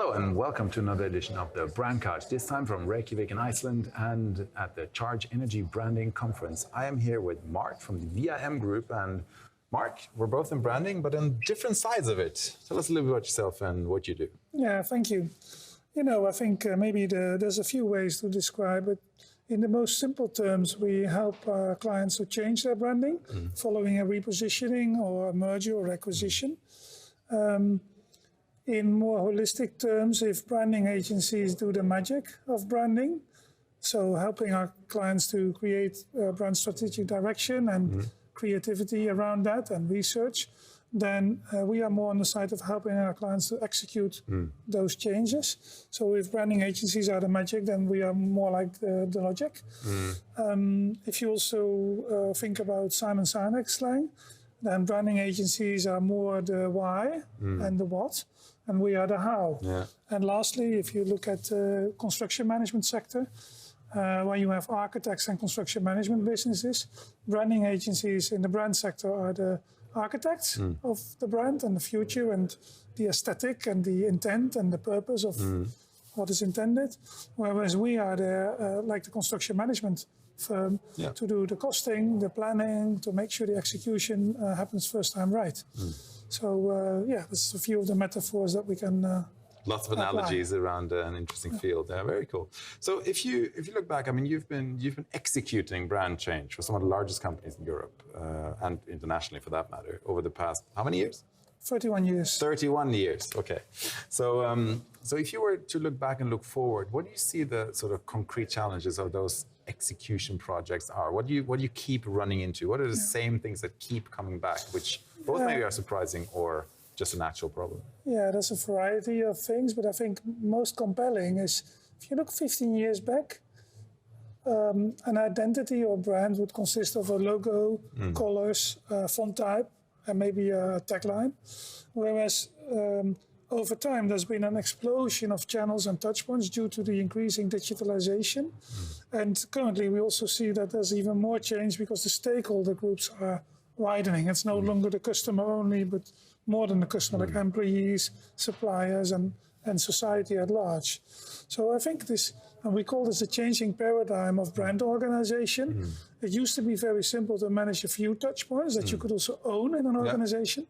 Hello and welcome to another edition of the Brand Couch, this time from Reykjavik in Iceland and at the Charge Energy Branding Conference. I am here with Marc from the VIM Group, and Marc, we're both in branding, but on different sides of it. Tell us a little bit about yourself and what you do. Yeah, thank you. You know, I think maybe there's a few ways to describe it. In the most simple terms, we help our clients to change their branding following a repositioning or a merger or acquisition. In more holistic terms, if branding agencies do the magic of branding, so helping our clients to create brand strategic direction and creativity around that and research, then we are more on the side of helping our clients to execute those changes. So if branding agencies are the magic, then we are more like the logic. If you also think about Simon Sinek slang, then branding agencies are more the why and the what, and we are the how. Yeah. And lastly, if you look at the construction management sector, where you have architects and construction management businesses, branding agencies in the brand sector are the architects of the brand and the future and the aesthetic and the intent and the purpose of what is intended, whereas we are the like the construction management firm to do the costing, the planning, to make sure the execution happens first time right. So yeah, that's a few of the metaphors that we can lots of analogies around an interesting field. Yeah, very cool. So if you look back, I mean, you've been executing brand change for some of the largest companies in Europe and internationally, for that matter, over the past how many years? 31 years. 31 years. Okay. So so if you were to look back and look forward, what do you see the sort of concrete challenges of those execution projects are? What do you keep running into? What are the same things that keep coming back, which both maybe are surprising or just a natural problem? Yeah, there's a variety of things, but I think most compelling is if you look 15 years back, an identity or brand would consist of a logo, colors, font type, and maybe a tagline. Whereas over time, there's been an explosion of channels and touchpoints due to the increasing digitalization. And currently, we also see that there's even more change because the stakeholder groups are widening. It's no longer the customer only, but more than the customer, like employees, suppliers, and society at large. So I think this, and we call this the changing paradigm of brand organization. It used to be very simple to manage a few touch points that you could also own in an organization.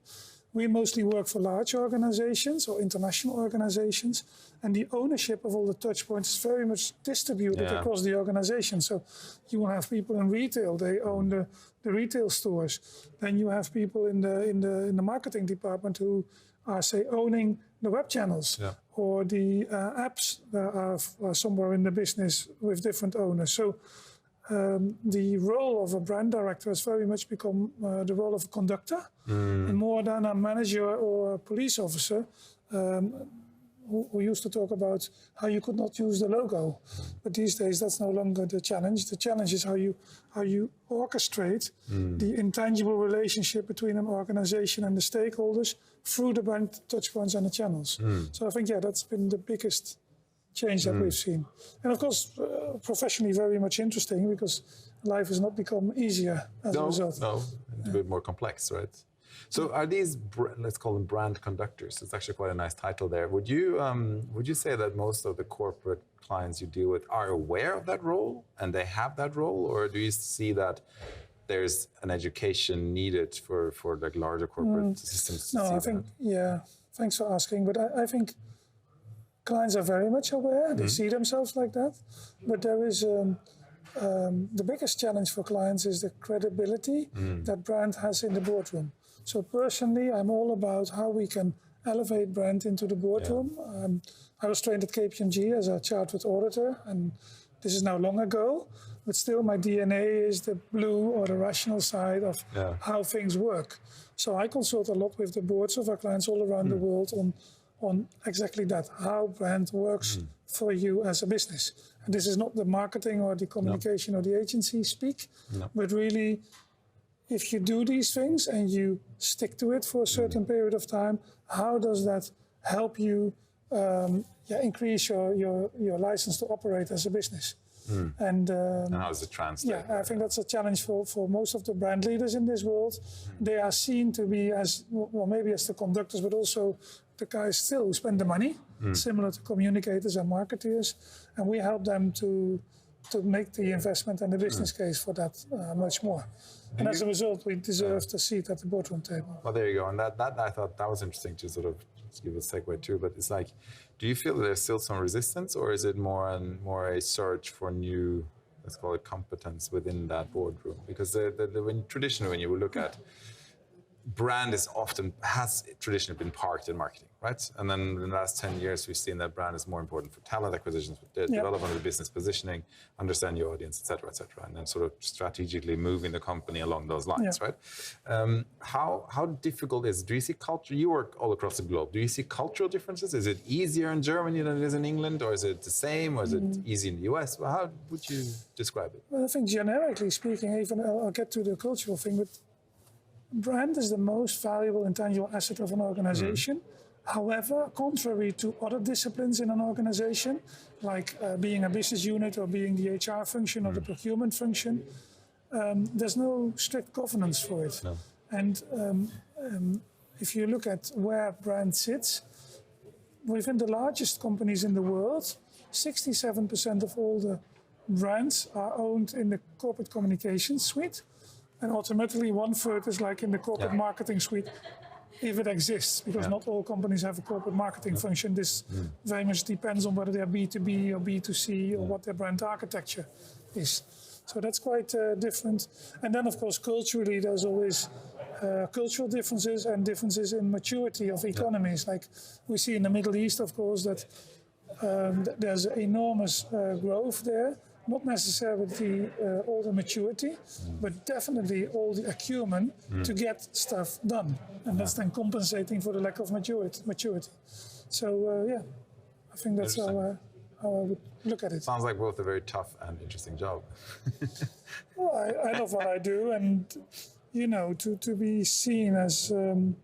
We mostly work for large organizations or international organizations, and the ownership of all the touch points is very much distributed across the organization. So you will have people in retail, they own the retail stores. Then you have people in the marketing department who are, say, owning the web channels or the apps that are somewhere in the business with different owners. So the role of a brand director has very much become the role of a conductor, and more than a manager or a police officer who used to talk about how you could not use the logo. But these days, that's no longer the challenge. The challenge is how you orchestrate the intangible relationship between an organization and the stakeholders through the brand touchpoints and the channels. So I think, that's been the biggest change that we've seen. And of course, professionally very much interesting because life has not become easier as a result. No, it's a bit more complex, right? So are these, let's call them brand conductors, it's actually quite a nice title there. Would you say that most of the corporate clients you deal with are aware of that role and they have that role, or do you see that there's an education needed for like larger corporate systems? No, I think, thanks for asking, but I think clients are very much aware, they see themselves like that, but there is the biggest challenge for clients is the credibility that brand has in the boardroom. So personally, I'm all about how we can elevate brand into the boardroom. I was trained at KPMG as a chartered auditor, and this is now long ago, but still my DNA is the blue or the rational side of how things work. So I consult a lot with the boards of our clients all around the world on exactly that, how brand works for you as a business. And this is not the marketing or the communication or the agency speak, but really, if you do these things and you stick to it for a certain period of time, how does that help you increase your license to operate as a business? And how does it translate? I think that's a challenge for most of the brand leaders in this world. They are seen to be as, well, maybe as the conductors, but also the guys still who spend the money, similar to communicators and marketeers, and we help them to make the investment and the business case for that much more. And as a result, we deserve a seat at the boardroom table. Well, there you go. And that I thought that was interesting to sort of give a segue too. But it's like, do you feel that there's still some resistance, or is it more a search for new, let's call it, competence within that boardroom? Because traditionally, when you look at brand has traditionally been parked in marketing, right? And then in the last 10 years, we've seen that brand is more important for talent acquisitions, development of the business positioning, understand your audience, et cetera, and then sort of strategically moving the company along those lines, right? How difficult is it? Do you see culture? You work all across the globe. Do you see cultural differences? Is it easier in Germany than it is in England, or is it the same, or is it easy in the US? Well, how would you describe it? Well, I think generically speaking, even I'll get to the cultural thing, but brand is the most valuable intangible asset of an organization. However, contrary to other disciplines in an organization, like being a business unit or being the HR function or the procurement function, there's no strict governance for it. No. And if you look at where brand sits, within the largest companies in the world, 67% of all the brands are owned in the corporate communications suite. And ultimately, 1/3 is like in the corporate marketing suite, if it exists, because not all companies have a corporate marketing function. This very much depends on whether they're B2B or B2C or what their brand architecture is. So that's quite different. And then, of course, culturally, there's always cultural differences and differences in maturity of economies. Like we see in the Middle East, of course, that there's enormous growth there. Not necessarily all the maturity, but definitely all the acumen to get stuff done. And that's then compensating for the lack of maturity. So, I think that's how I would look at it. Sounds like both a very tough and interesting job. Well, I love what I do, and, you know, to be seen as a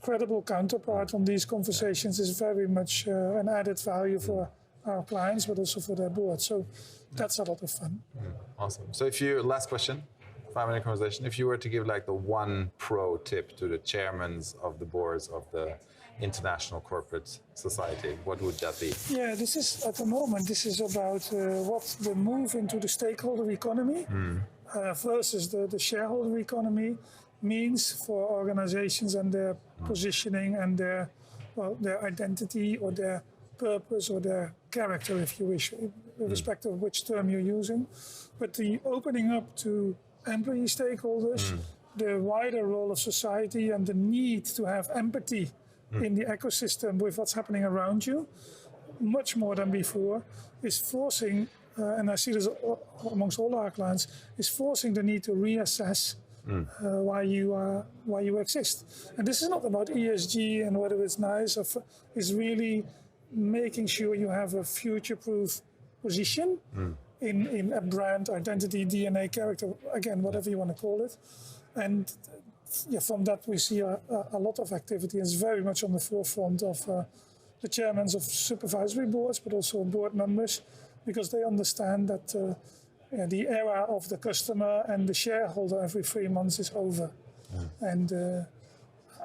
credible counterpart on these conversations is very much an added value for our clients, but also for their board. So that's a lot of fun. Awesome. So last question, 5-minute conversation. If you were to give like the one pro tip to the chairmen of the boards of the international corporate society, what would that be? Yeah, this is about what the move into the stakeholder economy versus the shareholder economy means for organizations and their positioning and their identity or their purpose or their character, if you wish, irrespective of which term you're using. But the opening up to employee stakeholders, the wider role of society and the need to have empathy in the ecosystem with what's happening around you, much more than before, is forcing, and I see this amongst all our clients, is forcing the need to reassess why you exist. And this is not about ESG and whether it's nice, it's really making sure you have a future-proof position in a brand, identity, DNA, character, again, whatever you want to call it. And from that we see a lot of activity. It's very much on the forefront of the chairmen of supervisory boards, but also board members, because they understand that the era of the customer and the shareholder every 3 months is over. And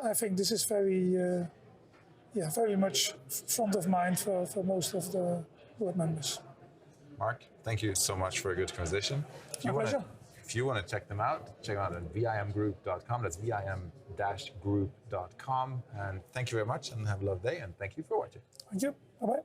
I think this is very much front of mind for most of the board members. Marc, thank you so much for a good conversation. If you want to check them out, check them out at vimgroup.com. That's vim-group.com. And thank you very much and have a lovely day. And thank you for watching. Thank you. Bye-bye.